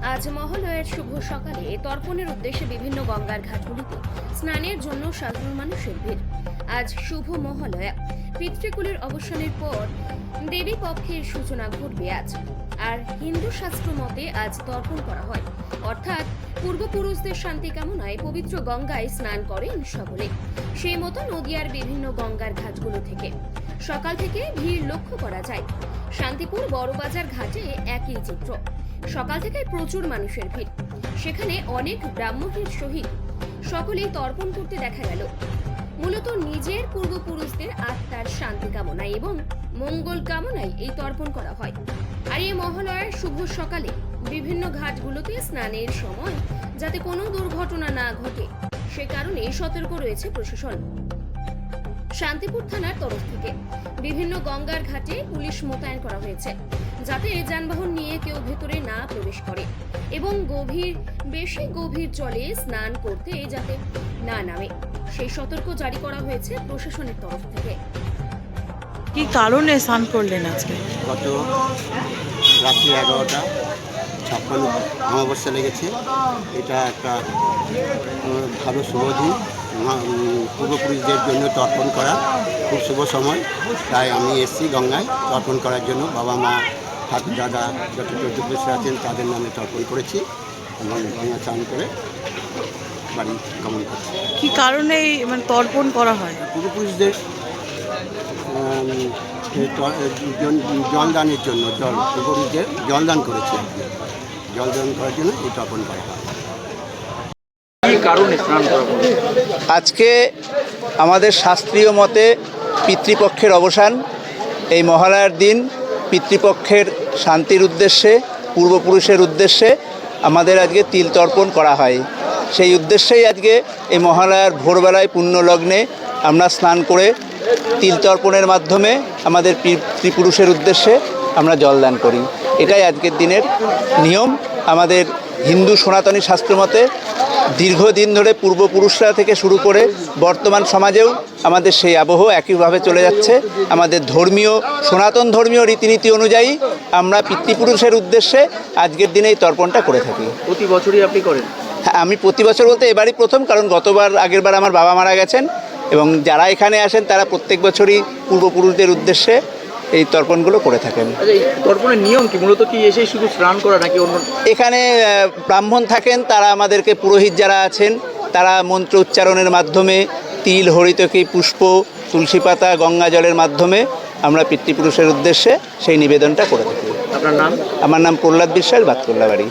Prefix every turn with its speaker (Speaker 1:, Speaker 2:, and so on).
Speaker 1: আজ মহালয়ার শুভ সকালে তর্পণের উদ্দেশ্যে বিভিন্ন গঙ্গার ঘাটগুলিতে স্নানের জন্য সাধারণ মানুষের ভিড়। আজ শুভ মহালয়া, পিতৃকুলের অবসানের পর দেবী পক্ষের সূচনা ঘটবে আজ। আর হিন্দু শাস্ত্র মতে আজ তর্পণ করা হয়, অর্থাৎ পূর্বপুরুষদের শান্তি কামনায় পবিত্র গঙ্গায় স্নান করেন সকলে। সেই মতো নদিয়ার বিভিন্ন গঙ্গার ঘাটগুলো থেকে সকাল থেকে ভিড় লক্ষ্য করা যায়। শান্তিপুর বড়বাজার ঘাটে একই চিত্র, সকাল থেকে প্রচুর মানুষের ভিড়। সেখানে অনেক ব্রাহ্মণের সহিত সকলেই তর্পণ করতে দেখা গেল। মূলত নিজের পূর্বপুরুষদের আত্মার শান্তি কামনায় এবং মঙ্গল কামনায় এই তর্পণ করা হয়। আর এই মহালয়ার শুভ সকালে বিভিন্ন ঘাটগুলোতে স্নানের সময় যাতে কোনো দুর্ঘটনা না ঘটে সে কারণে সতর্ক রয়েছে প্রশাসন। শান্তিপুর থানার তরফ থেকে বিভিন্ন গঙ্গার ঘাটে পুলিশ মোতায়েন করা হয়েছে, যাতে যানবাহন নিয়ে কেউ ভেতরে না প্রবেশ করে এবং বেশি গভীর জলে স্নান করতে যাতে না নামে সেই সতর্ক জারি করা হয়েছে প্রশাসনের তরফ থেকে।
Speaker 2: কি কারণে স্নান করলেন আজকে?
Speaker 3: গত রাত্রি 11:56 অমাবস্যা লেগেছে। এটা একটা ভালো শুভ দিন, পূর্বপুরুষদের জন্য তর্পণ করা খুব শুভ সময়। তাই আমি এসেছি গঙ্গায় তর্পণ করার জন্য। বাবা মা ঠাকুর দাদা যত চতুর্দশী আছেন তাদের নামে তর্পণ করেছি এবং গঙ্গা চান করে বাড়ি গমন করছি।
Speaker 2: কি কারণে তর্পণ করা হয়?
Speaker 3: পূর্বপুরুষদের জলদানের জন্য, পূর্বপুরুষদের জলদান করেছে, জলদান করার জন্য এই তর্পণ করা হয়।
Speaker 4: আজকে আমাদের শাস্ত্রীয় মতে পিতৃপক্ষের অবসান। এই মহালয়ার দিন পিতৃপক্ষের শান্তির উদ্দেশ্যে, পূর্বপুরুষের উদ্দেশ্যে আমাদের আজকে তিল তর্পণ করা হয়। সেই উদ্দেশ্যেই আজকে এই মহালয়ার ভোরবেলায় পুণ্যলগ্নে আমরা স্নান করে তিল তর্পণের মাধ্যমে আমাদের পিতৃপুরুষের উদ্দেশ্যে আমরা জলদান করি। এটাই আজকের দিনের নিয়ম। আমাদের হিন্দু সনাতনী শাস্ত্র মতে দীর্ঘদিন ধরে পূর্বপুরুষরা থেকে শুরু করে বর্তমান সমাজেও আমাদের সেই আবহ একইভাবে চলে যাচ্ছে। আমাদের সনাতন ধর্মীয় রীতিনীতি অনুযায়ী আমরা পিতৃপুরুষের উদ্দেশ্যে আজকের দিনে এই তর্পণটা করে থাকি।
Speaker 5: প্রতি বছরই আপনি করেন?
Speaker 4: হ্যাঁ, আমি প্রতি বছর বলতে এবারই প্রথম, কারণ আগেরবার আমার বাবা মারা গেছেন এবং যারা এখানে আসেন তারা প্রত্যেক বছরই পূর্বপুরুষদের উদ্দেশ্যে এই তর্পণগুলো করে থাকেন।
Speaker 5: এই তর্পণের নিয়ম কি? মূলত কি এসেই শুধু স্নান করা নাকি অন্য?
Speaker 4: এখানে ব্রাহ্মণ থাকেন, তারা আমাদেরকে, পুরোহিত যারা আছেন তারা মন্ত্র উচ্চারণের মাধ্যমে তিল, হরিতকি, পুষ্প, তুলসী পাতা, গঙ্গা জলের মাধ্যমে আমরা পিতৃপুরুষের উদ্দেশ্যে সেই নিবেদনটা করে থাকি।
Speaker 5: আপনার নাম?
Speaker 4: আমার নাম প্রহ্লাদ বিশ্বাস, বাতকুল্লা বাড়ি।